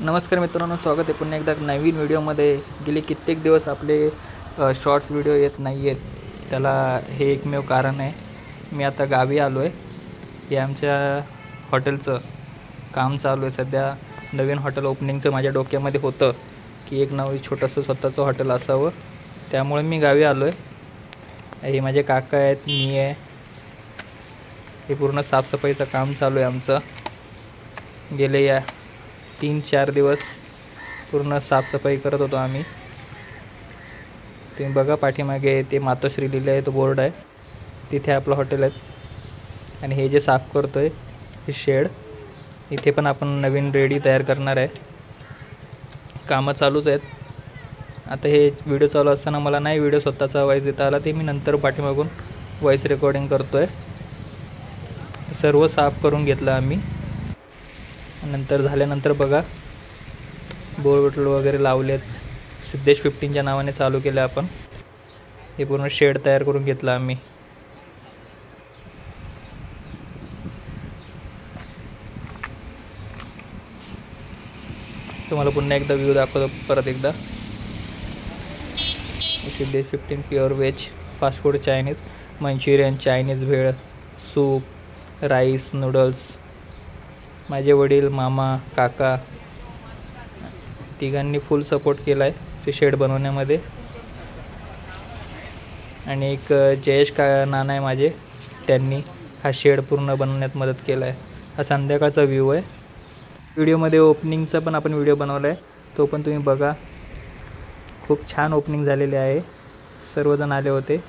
नमस्कार मित्रांनो, स्वागत आहे पुन्हा एकदा नवीन व्हिडिओमध्ये. गेले कित्येक दिवस आपले शॉर्ट्स व्हिडिओ येत नाही आहेत. त्याला हे एकमेव कारण आहे. मी आता गावी आलो आहे. हे आमच्या हॉटेलचं काम चालू आहे सध्या. नवीन हॉटेल ओपनिंगचं माझ्या डोक्यामध्ये होतं की एक नवीन छोटंसं स्वतःचं हॉटेल असावं. त्यामुळे मी गावी आलो आहे. हे माझे काका आहेत, मी आहे. हे पूर्ण साफसफाईचं काम चालू आहे आमचं. गेले या 3-4 दिवस पूर्ण साफसफाई करत होतो आम्ही. तुम्ही बघा पाठीमागे ते मातोश्री लिहिलं आहे, तो बोर्ड आहे, तिथे आपलं हॉटेल आहे. आणि हे जे साफ करतो आहे हे शेड, इथे पण आपण नवीन रेडी तयार करणार आहे. कामं चालूच आहेत. आता हे व्हिडिओ चालू असताना मला नाही व्हिडिओ स्वतःचा वॉईस देता आला, ते मी नंतर पाठीमागून वॉईस रेकॉर्डिंग करतो आहे. सर्व साफ करून घेतलं आम्ही. नंतर झाल्यानंतर बघा बोर्ड वगैरे लावलेत. सिद्धेश 15च्या नावाने चालू केलं आपण. हे पूर्ण शेड तयार करून घेतलं आम्ही. तुम्हाला पुन्हा एकदा व्ह्यू दाखवतो परत एकदा. Siddhesh 15 pure veg fast food, Chinese, Manchurian, Chinese भेळ, सूप, राईस, नूडल्स. माझे वडील, मामा, काका तिघांनी फुल सपोर्ट केला आहे ते शेड बनवण्यामध्ये. आणि एक जयेश नाना आहे माझे, त्यांनी हा शेड पूर्ण बनवण्यात मदत केला आहे. हा संध्याकाळचा व्ह्यू आहे. व्हिडिओमध्ये ओपनिंगचा पण आपण व्हिडिओ बनवला आहे, तो पण तुम्ही बघा. खूप छान ओपनिंग झालेले आहे. सर्वजण आले होते.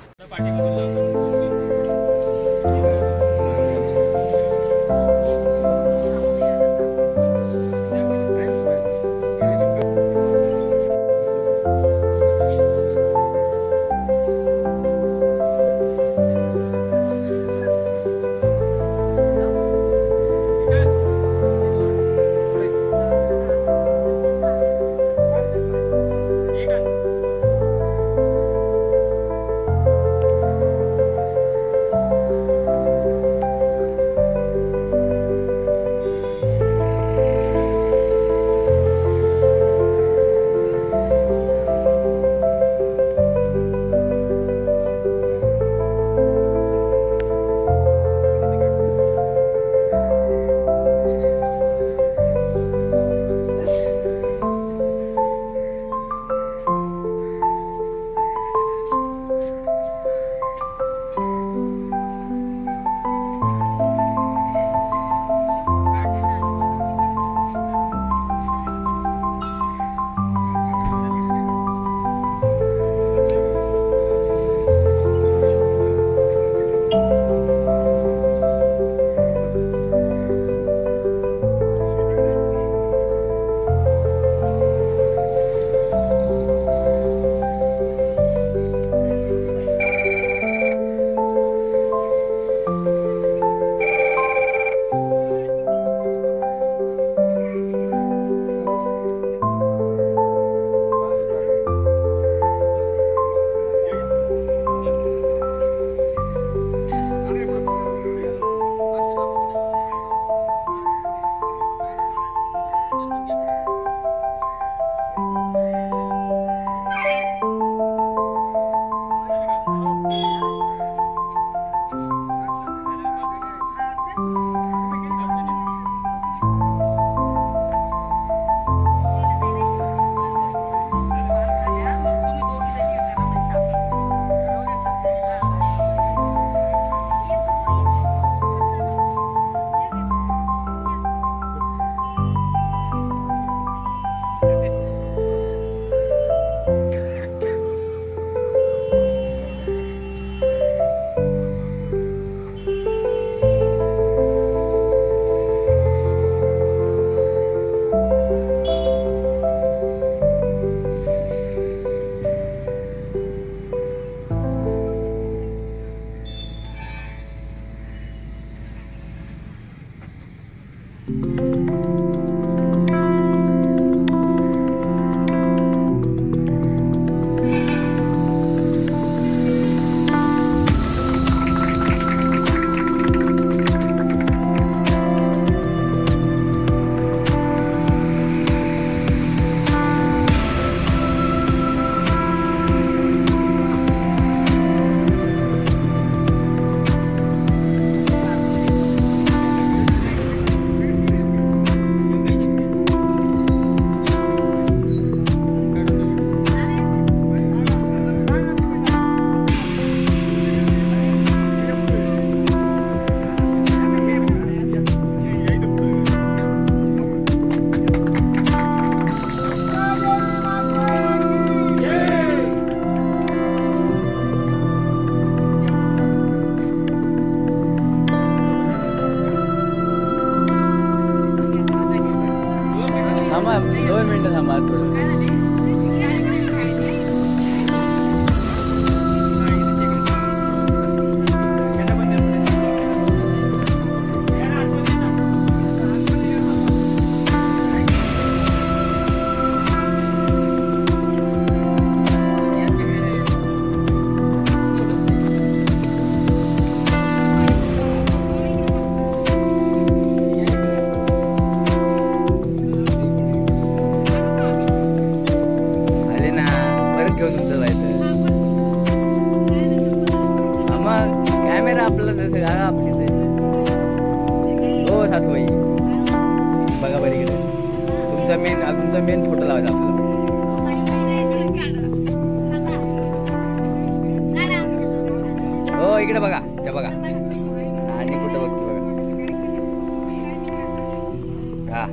थांबा 2 मिनिटं थांबा थोडं. कॅमेरा आपला जागा आपली हो सासूबाई बघा बरी इकडे तुमचा मेन फोटो लावायचा आपल्याला. हो इकडे बघा बघा आणि कुठं बघतो बघा. हा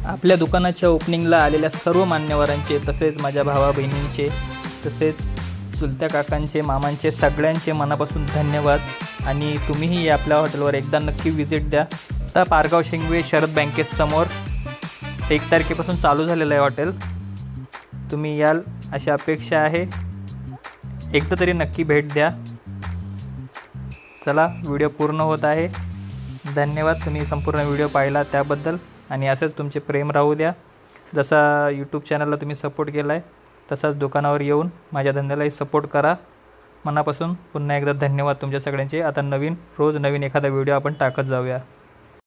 आपल्या दुकानाच्या ओपनिंगला आलेल्या सर्व मान्यवरांचे, तसेच माझ्या भावा बहिणींचे, तसेच चुलत्या काकांचे, मामांचे, सगळ्यांचे मनापासून धन्यवाद. आणि तुम्हीही आपल्या हॉटेलवर एकदा नक्की व्हिजिट द्या. आता पारगाव शेंगवे शरद बँकेसमोर 1 तारखेपासून चालू झालेलं आहे हॉटेल. तुम्ही याल अशी अपेक्षा आहे. एकदा तरी नक्की भेट द्या. चला, व्हिडिओ पूर्ण होत आहे. धन्यवाद तुम्ही संपूर्ण व्हिडिओ पाहिला त्याबद्दल. आणि असंच तुमचे प्रेम राहू द्या. जसा यूट्यूब चॅनलला तुम्ही सपोर्ट केला आहे तसाच दुकानावर येऊन माझ्या धंद्यालाही सपोर्ट करा. मनापासून पुन्हा एकदा धन्यवाद तुमच्या सगळ्यांचे. आता रोज नवीन एखादा व्हिडिओ आपण टाकत जाऊया.